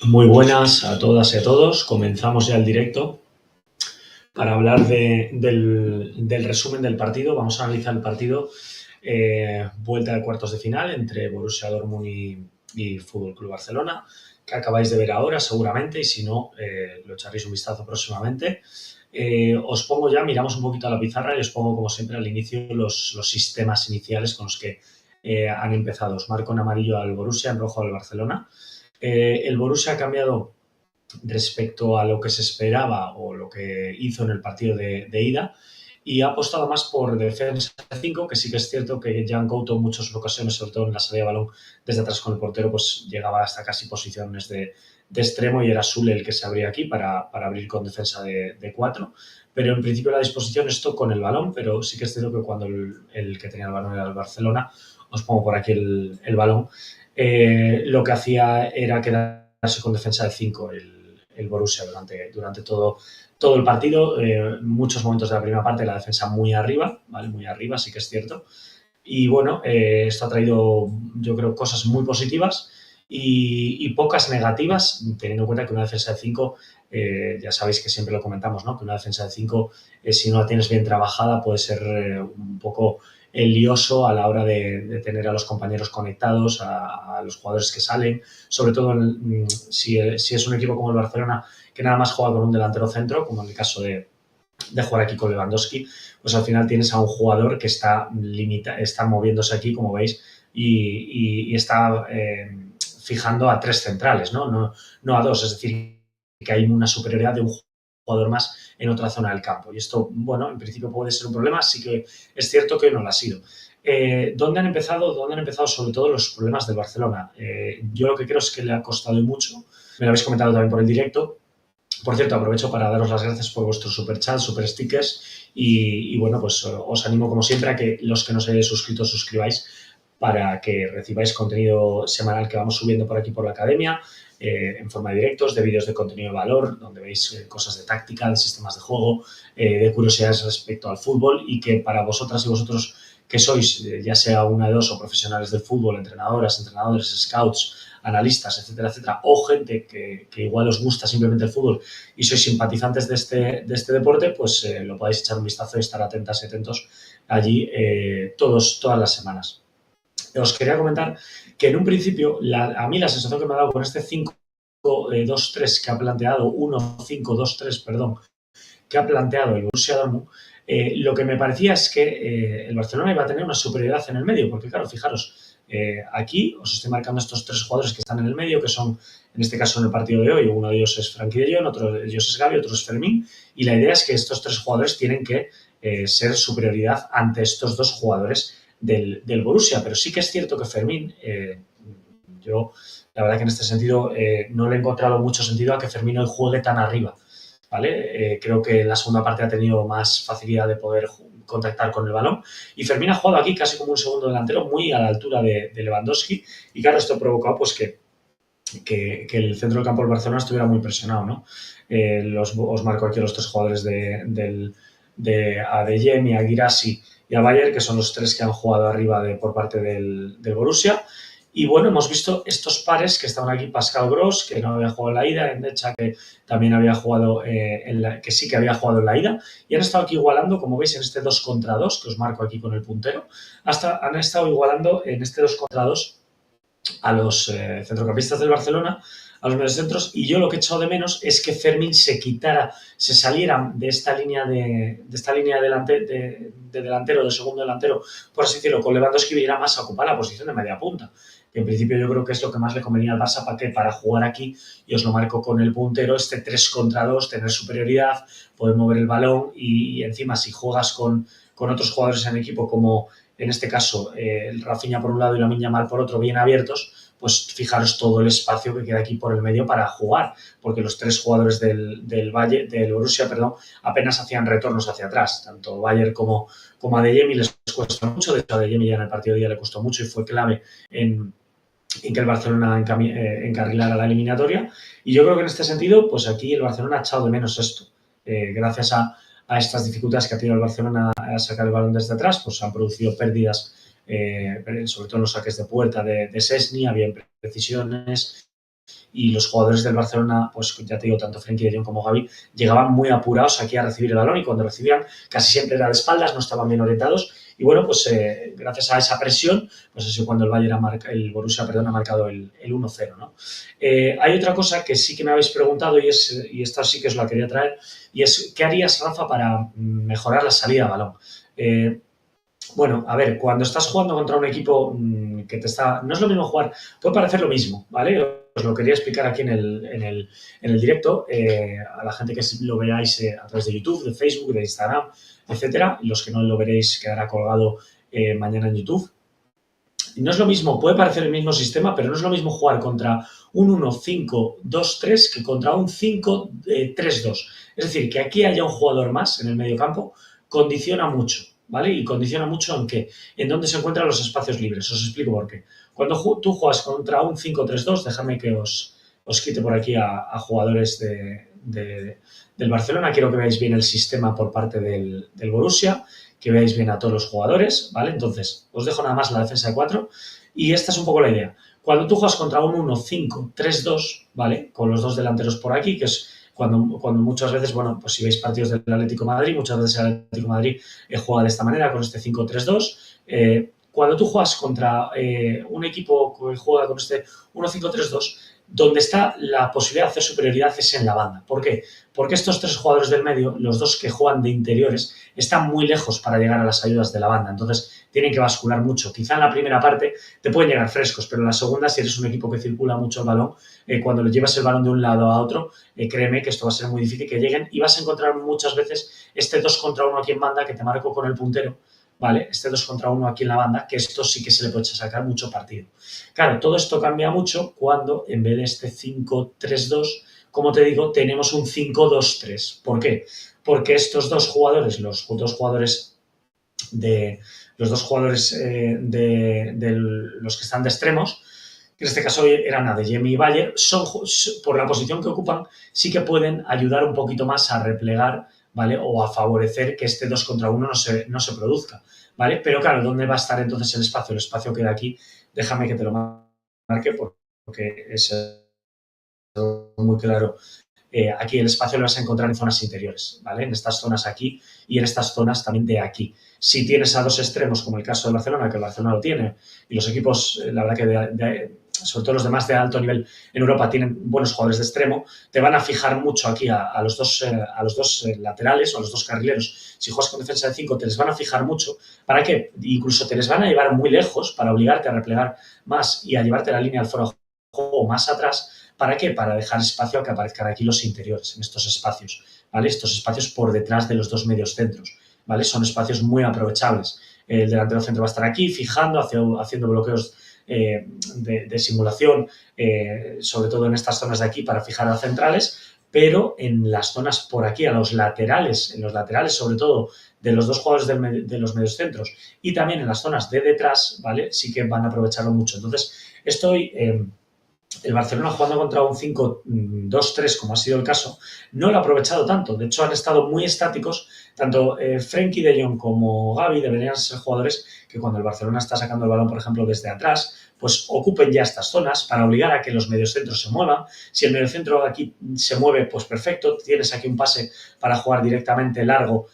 Muy buenas a todas y a todos. Comenzamos ya el directo para hablar del resumen del partido. Vamos a analizar el partido, vuelta de cuartos de final entre Borussia Dortmund y Fútbol Club Barcelona, que acabáis de ver ahora seguramente, y si no, lo echaréis un vistazo próximamente. Os pongo ya, miramos un poquito a la pizarra y os pongo, como siempre, al inicio los sistemas iniciales con los que han empezado. Os marco en amarillo al Borussia, en rojo al Barcelona. El Borussia ha cambiado respecto a lo que se esperaba o lo que hizo en el partido de ida, y ha apostado más por defensa 5, que sí que es cierto que Jan Couto en muchas ocasiones, sobre todo en la salida de balón desde atrás con el portero, pues llegaba hasta casi posiciones de extremo, y era Sule el que se abría aquí para abrir con defensa de 4. Pero en principio la disposición esto con el balón, pero sí que es cierto que cuando el que tenía el balón era el Barcelona, os pongo por aquí el balón, lo que hacía era quedarse con defensa de 5 el Borussia durante todo el partido. Muchos momentos de la primera parte la defensa muy arriba, ¿vale? Muy arriba, sí que es cierto. Y bueno, esto ha traído, yo creo, cosas muy positivas y pocas negativas, teniendo en cuenta que una defensa de 5, ya sabéis que siempre lo comentamos, ¿no? Que una defensa de 5, si no la tienes bien trabajada, puede ser un poco lioso a la hora de tener a los compañeros conectados, a los jugadores que salen, sobre todo si es un equipo como el Barcelona, que nada más juega con un delantero centro, como en el caso de jugar aquí con Lewandowski, pues al final tienes a un jugador que está moviéndose aquí, como veis, y está fijando a 3 centrales, no a 2, es decir, que hay una superioridad de un jugador más en otra zona del campo. Y esto, bueno, en principio puede ser un problema, sí que es cierto que no lo ha sido. ¿Dónde han empezado? ¿Dónde han empezado sobre todo los problemas del Barcelona? Yo lo que creo es que le ha costado mucho, me lo habéis comentado también por el directo. Por cierto, aprovecho para daros las gracias por vuestros super chats, super stickers, y bueno, pues os animo como siempre a que los que no os hayáis suscrito suscribáis para que recibáis contenido semanal que vamos subiendo por aquí por la academia, en forma de directos, de vídeos de contenido de valor, donde veis cosas de táctica, de sistemas de juego, de curiosidades respecto al fútbol, y que para vosotras y vosotros que sois, ya sea una de dos o profesionales del fútbol, entrenadoras, entrenadores, scouts, analistas, etcétera, etcétera, o gente que igual os gusta simplemente el fútbol y sois simpatizantes de este deporte, pues lo podéis echar un vistazo y estar atentas y atentos allí todas las semanas. Os quería comentar que en un principio, a mí la sensación que me ha dado con este 5-2-3 que ha planteado, 1-5-2-3, perdón, que ha planteado el Borussia Dortmund, lo que me parecía es que el Barcelona iba a tener una superioridad en el medio, porque claro, fijaros, aquí os estoy marcando estos 3 jugadores que están en el medio, que son, en este caso en el partido de hoy, uno de ellos es Frenkie de Jong, otro de ellos es Gavi, otro es Fermín, y la idea es que estos 3 jugadores tienen que ser superioridad ante estos 2 jugadores del Borussia, pero sí que es cierto que Fermín, yo la verdad que en este sentido no le he encontrado mucho sentido a que Fermín hoy juegue tan arriba, ¿vale? Creo que en la segunda parte ha tenido más facilidad de poder contactar con el balón, y Fermín ha jugado aquí casi como un segundo delantero, muy a la altura de Lewandowski, y claro, esto ha provocado pues que el centro del campo del Barcelona estuviera muy presionado, ¿no? Os marco aquí a los 3 jugadores de Adeyemi, a Guirassy y a Bayer, que son los 3 que han jugado arriba por parte del Borussia. Y bueno, hemos visto estos pares que estaban aquí: Pascal Gross, que no había jugado en la ida, Endecha, que también había jugado, que sí que había jugado en la ida, y han estado aquí igualando, como veis, en este 2 contra 2, que os marco aquí con el puntero, han estado igualando en este 2 contra 2 a los centrocampistas del Barcelona, a los mediocentros, y yo lo que he echado de menos es que Fermín se saliera de esta línea de delantero, de segundo delantero, por así decirlo, con Lewandowski, viniera más a ocupar la posición de media punta. Que en principio yo creo que es lo que más le convenía al Barça. Para jugar aquí, y os lo marco con el puntero, este 3 contra 2, tener superioridad, poder mover el balón, y encima si juegas con otros jugadores en el equipo, como en este caso el Rafinha por un lado y Lamine Yamal por otro, bien abiertos, pues fijaros todo el espacio que queda aquí por el medio para jugar, porque los 3 jugadores del Borussia, perdón, apenas hacían retornos hacia atrás, tanto Bayer como Adeyemi les cuesta mucho. De hecho, a Adeyemi ya en el partido de día le costó mucho y fue clave en que el Barcelona encarrilara la eliminatoria. Y yo creo que en este sentido, pues aquí el Barcelona ha echado de menos esto. Gracias a estas dificultades que ha tenido el Barcelona a sacar el balón desde atrás, pues han producido pérdidas, sobre todo en los saques de puerta de Szczęsny, había imprecisiones, y los jugadores del Barcelona, pues ya te digo, tanto Frenkie de Jong como Gavi, llegaban muy apurados aquí a recibir el balón y cuando recibían casi siempre era de espaldas, no estaban bien orientados y bueno, pues gracias a esa presión, pues así cuando el Borussia ha marcado el 1-0, ¿no? Hay otra cosa que sí que me habéis preguntado y esta sí que os la quería traer y es, ¿qué harías, Rafa, para mejorar la salida de balón? Bueno, a ver, cuando estás jugando contra un equipo que te está... No es lo mismo jugar, puede parecer lo mismo, ¿vale? Os lo quería explicar aquí en el directo, a la gente que lo veáis a través de YouTube, de Facebook, de Instagram, etcétera. Los que no lo veréis quedará colgado mañana en YouTube. No es lo mismo, puede parecer el mismo sistema, pero no es lo mismo jugar contra un 1-5-2-3 que contra un 5-3-2. Es decir, que aquí haya un jugador más en el medio campo condiciona mucho, ¿vale? Y condiciona mucho en qué, en dónde se encuentran los espacios libres. Os explico por qué. Cuando tú juegas contra un 5-3-2, déjame que os quite por aquí a jugadores del Barcelona. Quiero que veáis bien el sistema por parte del Borussia, que veáis bien a todos los jugadores, ¿vale? Entonces, os dejo nada más la defensa de 4 y esta es un poco la idea. Cuando tú juegas contra un 1-5-3-2, ¿vale? Con los dos delanteros por aquí, que es cuando muchas veces, bueno, pues si veis partidos del Atlético de Madrid, muchas veces el Atlético de Madrid juega de esta manera, con este 5-3-2. Cuando tú juegas contra un equipo que juega con este 1-5-3-2, donde está la posibilidad de hacer superioridad es en la banda. ¿Por qué? Porque estos tres jugadores del medio, los dos que juegan de interiores, están muy lejos para llegar a las ayudas de la banda. Entonces, tienen que bascular mucho. Quizá en la primera parte te pueden llegar frescos, pero en la segunda, si eres un equipo que circula mucho el balón, cuando le llevas el balón de un lado a otro, créeme que esto va a ser muy difícil que lleguen y vas a encontrar muchas veces este 2 contra 1 aquí en banda que te marco con el puntero, ¿vale? Este 2 contra 1 aquí en la banda, que esto sí que se le puede sacar mucho partido. Claro, todo esto cambia mucho cuando en vez de este 5-3-2, como te digo, tenemos un 5-2-3. ¿Por qué? Porque estos dos jugadores, los dos jugadores de los que están de extremos, que en este caso eran Adeyemi y Bayer, por la posición que ocupan, sí que pueden ayudar un poquito más a replegar, ¿vale? O a favorecer que este 2 contra 1 no se produzca, ¿vale? Pero claro, ¿dónde va a estar entonces el espacio? El espacio queda aquí. Déjame que te lo marque porque es muy claro. Aquí el espacio lo vas a encontrar en zonas interiores, ¿vale? En estas zonas aquí y en estas zonas también de aquí. Si tienes a dos extremos, como el caso de Barcelona, que el Barcelona lo tiene, y los equipos, la verdad que sobre todo los demás de alto nivel en Europa tienen buenos jugadores de extremo, te van a fijar mucho aquí a los dos laterales o a los dos carrileros. Si juegas con defensa de 5, te les van a fijar mucho. ¿Para qué? Incluso te les van a llevar muy lejos para obligarte a replegar más y a llevarte la línea al fuera de juego más atrás. ¿Para qué? Para dejar espacio a que aparezcan aquí los interiores, en estos espacios, ¿vale? Estos espacios por detrás de los dos medios centros, ¿vale? Son espacios muy aprovechables. El delantero centro va a estar aquí, fijando, haciendo bloqueos de simulación, sobre todo en estas zonas de aquí para fijar a centrales, pero en las zonas por aquí, en los laterales sobre todo de los dos jugadores de los medios centros y también en las zonas de detrás, ¿vale? Sí que van a aprovecharlo mucho. Entonces, el Barcelona jugando contra un 5-2-3, como ha sido el caso, no lo ha aprovechado tanto. De hecho, han estado muy estáticos. Tanto Frenkie de Jong como Gavi deberían ser jugadores que cuando el Barcelona está sacando el balón, por ejemplo, desde atrás, pues ocupen ya estas zonas para obligar a que los mediocentros se muevan. Si el mediocentro aquí se mueve, pues perfecto. Tienes aquí un pase para jugar directamente largo,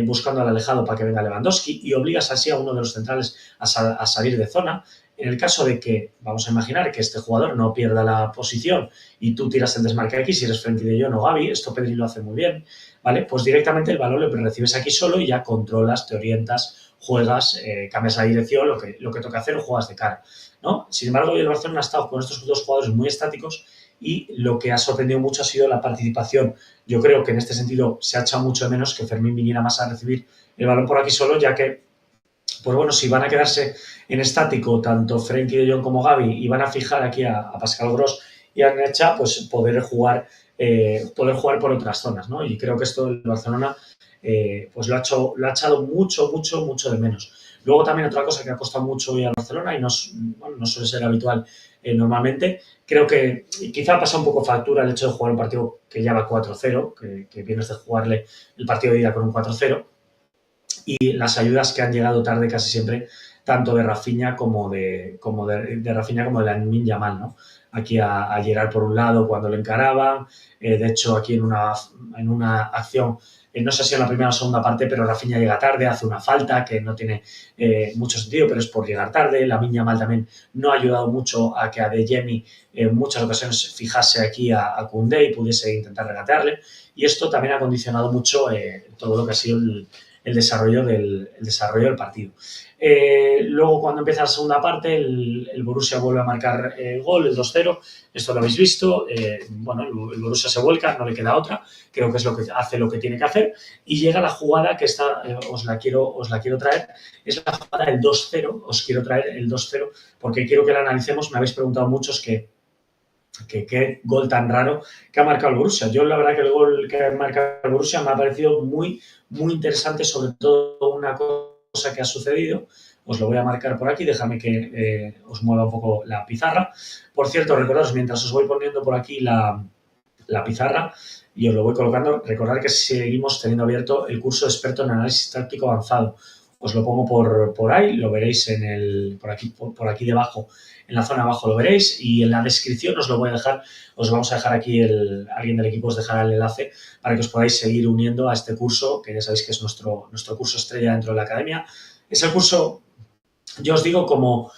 buscando al alejado para que venga Lewandowski y obligas así a uno de los centrales a salir de zona. En el caso de que, vamos a imaginar que este jugador no pierda la posición y tú tiras el desmarque aquí, si eres Frenkie de Jong o Gavi, esto Pedri lo hace muy bien, ¿vale? Pues directamente el balón lo recibes aquí solo y ya controlas, te orientas, juegas, cambias la dirección, lo que toca hacer o juegas de cara, ¿no? Sin embargo, hoy el Barcelona ha estado con estos dos jugadores muy estáticos y lo que ha sorprendido mucho ha sido la participación. Yo creo que en este sentido se ha echado mucho de menos que Fermín viniera más a recibir el balón por aquí solo, ya que pues bueno, si van a quedarse en estático tanto Frenkie de Jong como Gavi y van a fijar aquí a Pascal Gross y a Necha, pues poder jugar por otras zonas, ¿no? Y creo que esto el Barcelona pues lo ha echado mucho de menos. Luego también otra cosa que ha costado mucho hoy al Barcelona y no suele ser habitual normalmente, creo que quizá pasa un poco factura el hecho de jugar un partido que ya va 4-0, que vienes de jugarle el partido de ida con un 4-0, y las ayudas que han llegado tarde casi siempre tanto de Rafinha como de Rafinha como de Lamine Yamal, ¿no? Aquí a Gerard por un lado cuando lo encaraban, de hecho aquí en una acción, no sé si en la primera o segunda parte, pero Rafinha llega tarde, hace una falta que no tiene mucho sentido, pero es por llegar tarde. Lamine Yamal también no ha ayudado mucho a que Adeyemi en muchas ocasiones fijase aquí a Koundé y pudiese intentar regatearle, y esto también ha condicionado mucho todo lo que ha sido el desarrollo del partido. Luego, cuando empieza la segunda parte, el Borussia vuelve a marcar el gol, el 2-0. Esto lo habéis visto. Bueno, el Borussia se vuelca, no le queda otra. Creo que es lo que hace lo que tiene que hacer. Y llega la jugada que está, os la quiero traer. Es la jugada del 2-0. Os quiero traer el 2-0 porque quiero que la analicemos. Me habéis preguntado muchos que qué gol tan raro que ha marcado el Borussia. Yo la verdad que el gol que ha marcado el Borussia me ha parecido muy, muy interesante, sobre todo una cosa que ha sucedido. Os lo voy a marcar por aquí, déjame que os mueva un poco la pizarra. Por cierto, recordaros, mientras os voy poniendo por aquí la pizarra y os lo voy colocando, recordad que seguimos teniendo abierto el curso de experto en análisis táctico avanzado. Os lo pongo por ahí, lo veréis por aquí debajo, en la zona de abajo lo veréis, y en la descripción os lo voy a dejar, os vamos a dejar aquí, alguien del equipo os dejará el enlace para que os podáis seguir uniendo a este curso, que ya sabéis que es nuestro curso estrella dentro de la academia. Es el curso, yo os digo, como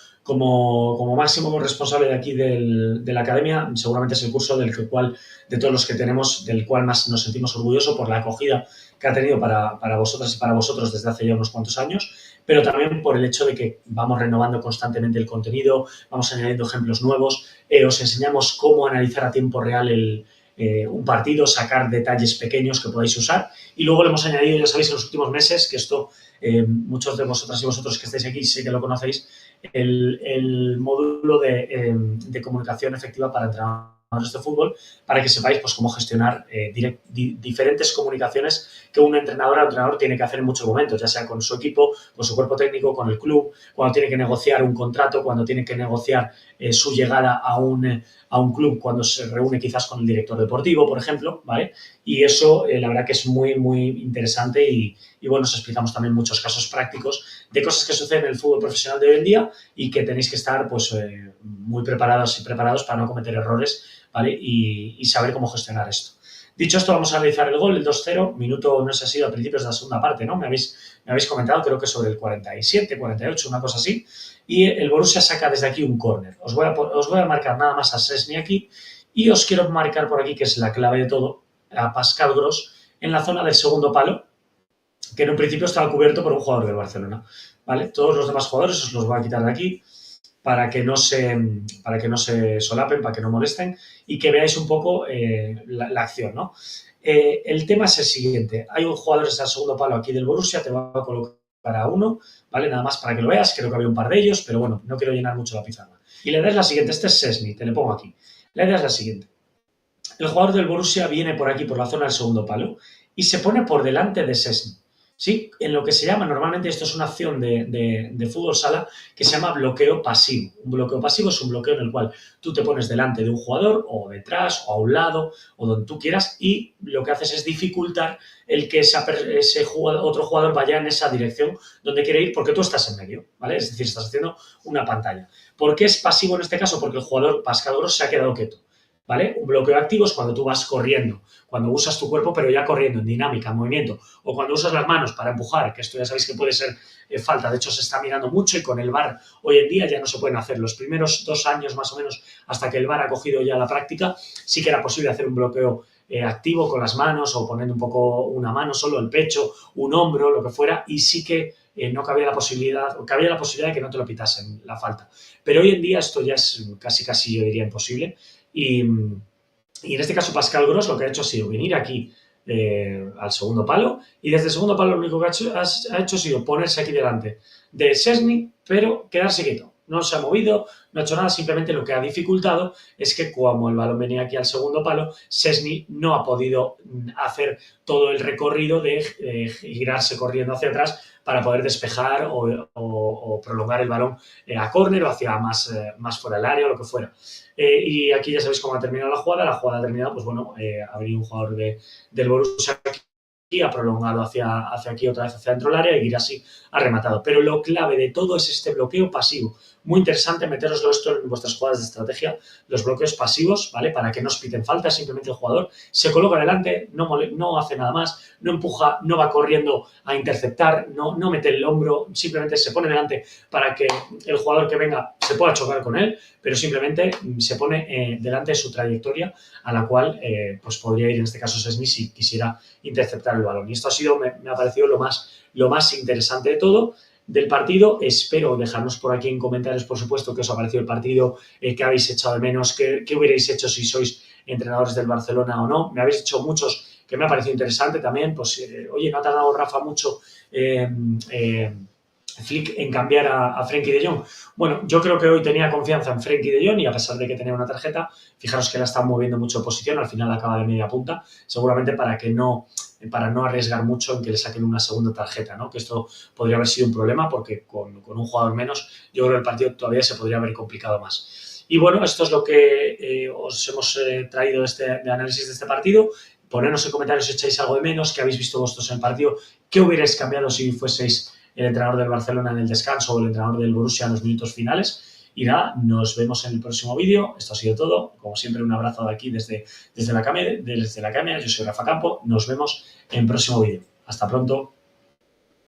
máximo responsable de aquí de la academia, seguramente es el curso de todos los que tenemos, del cual más nos sentimos orgullosos por la acogida que ha tenido para vosotras y para vosotros desde hace ya unos cuantos años, pero también por el hecho de que vamos renovando constantemente el contenido, vamos añadiendo ejemplos nuevos, os enseñamos cómo analizar a tiempo real un partido, sacar detalles pequeños que podáis usar, y luego le hemos añadido, ya sabéis, en los últimos meses, que esto muchos de vosotras y vosotros que estáis aquí sé que lo conocéis, el módulo de comunicación efectiva para entrenadores de fútbol, para que sepáis pues, cómo gestionar diferentes comunicaciones que un entrenador tiene que hacer en muchos momentos, ya sea con su equipo, con su cuerpo técnico, con el club, cuando tiene que negociar un contrato, cuando tiene que negociar su llegada a un club, cuando se reúne quizás con el director deportivo, por ejemplo, ¿vale? Y eso, la verdad que es muy, muy interesante y bueno, os explicamos también muchos casos prácticos de cosas que suceden en el fútbol profesional de hoy en día y que tenéis que estar pues muy preparados y preparados para no cometer errores, ¿vale? Y saber cómo gestionar esto. Dicho esto, vamos a analizar el gol, el 2-0, minuto, no sé si ha sido a principios de la segunda parte, ¿no? Me habéis comentado, creo que sobre el 47, 48, una cosa así, y el Borussia saca desde aquí un córner. Os voy a marcar nada más a Szczęsny aquí y os quiero marcar por aquí, que es la clave de todo, a Pascal Gross en la zona del segundo palo, que en un principio estaba cubierto por un jugador del Barcelona, ¿vale? Todos los demás jugadores os los voy a quitar de aquí para que no se solapen, para que no molesten y que veáis un poco la acción, ¿no? El tema es el siguiente. Hay un jugador en el segundo palo aquí del Borussia, te voy a colocar a uno, ¿vale? Nada más para que lo veas, creo que había un par de ellos, pero bueno, no quiero llenar mucho la pizarra. Y la idea es la siguiente, este es Szczęsny, te le pongo aquí. La idea es la siguiente. El jugador del Borussia viene por aquí, por la zona del segundo palo, y se pone por delante de Szczęsny. ¿Sí? En lo que se llama, normalmente esto es una acción de fútbol sala que se llama bloqueo pasivo. Un bloqueo pasivo es un bloqueo en el cual tú te pones delante de un jugador o detrás o a un lado o donde tú quieras y lo que haces es dificultar el que otro jugador vaya en esa dirección donde quiere ir porque tú estás en medio, ¿vale? Es decir, estás haciendo una pantalla. ¿Por qué es pasivo en este caso? Porque el jugador Pascal Gross se ha quedado quieto. ¿Vale? Un bloqueo activo es cuando tú vas corriendo, cuando usas tu cuerpo pero ya corriendo, en dinámica, en movimiento, o cuando usas las manos para empujar, que esto ya sabéis que puede ser falta, de hecho se está mirando mucho y con el VAR hoy en día ya no se pueden hacer. Los primeros 2 años más o menos, hasta que el VAR ha cogido ya la práctica, sí que era posible hacer un bloqueo activo con las manos o poniendo un poco una mano, solo el pecho, un hombro, lo que fuera, y sí que no cabía la posibilidad de que no te lo pitasen la falta. Pero hoy en día esto ya es casi yo diría imposible. Y en este caso Pascal Gross lo que ha hecho ha sido venir aquí al segundo palo y desde el segundo palo lo único que ha hecho ha sido ponerse aquí delante de Szczęsny, pero quedarse quieto. No se ha movido, no ha hecho nada, simplemente lo que ha dificultado es que como el balón venía aquí al segundo palo, Szczęsny no ha podido hacer todo el recorrido de girarse corriendo hacia atrás para poder despejar o prolongar el balón a córner o hacia más fuera del área o lo que fuera. Y aquí ya sabéis cómo ha terminado la jugada. La jugada ha terminado, pues bueno, ha venido un jugador del Borussia aquí, ha prolongado hacia aquí otra vez hacia dentro del área y Guirassy ha rematado. Pero lo clave de todo es este bloqueo pasivo. Muy interesante meteroslo esto en vuestras jugadas de estrategia, los bloqueos pasivos, ¿vale? Para que no os piten falta, simplemente el jugador se coloca delante, no hace nada más, no empuja, no va corriendo a interceptar, no mete el hombro, simplemente se pone delante para que el jugador que venga se pueda chocar con él, pero simplemente se pone delante de su trayectoria a la cual pues podría ir en este caso Szczęsny si quisiera interceptar el balón. Y esto me ha parecido lo más interesante de todo del partido. Espero dejarnos por aquí en comentarios, por supuesto, qué os ha parecido el partido, qué habéis echado de menos, qué hubierais hecho si sois entrenadores del Barcelona o no. Me habéis dicho muchos que me ha parecido interesante también, pues, oye, no ha tardado Rafa mucho Flick en cambiar a Frenkie de Jong. Bueno, yo creo que hoy tenía confianza en Frenkie de Jong y a pesar de que tenía una tarjeta, fijaros que la está moviendo mucho de posición, al final acaba de media punta, seguramente para no arriesgar mucho en que le saquen una segunda tarjeta, ¿no? Que esto podría haber sido un problema porque con un jugador menos yo creo que el partido todavía se podría haber complicado más. Y bueno, esto es lo que os hemos traído de análisis de este partido. Ponernos en comentarios si echáis algo de menos, qué habéis visto vosotros en el partido, qué hubierais cambiado si fueseis el entrenador del Barcelona en el descanso o el entrenador del Borussia en los minutos finales. Y nada, nos vemos en el próximo vídeo. Esto ha sido todo. Como siempre, un abrazo de aquí desde la Academia. Yo soy Rafa Campo. Nos vemos en el próximo vídeo. Hasta pronto.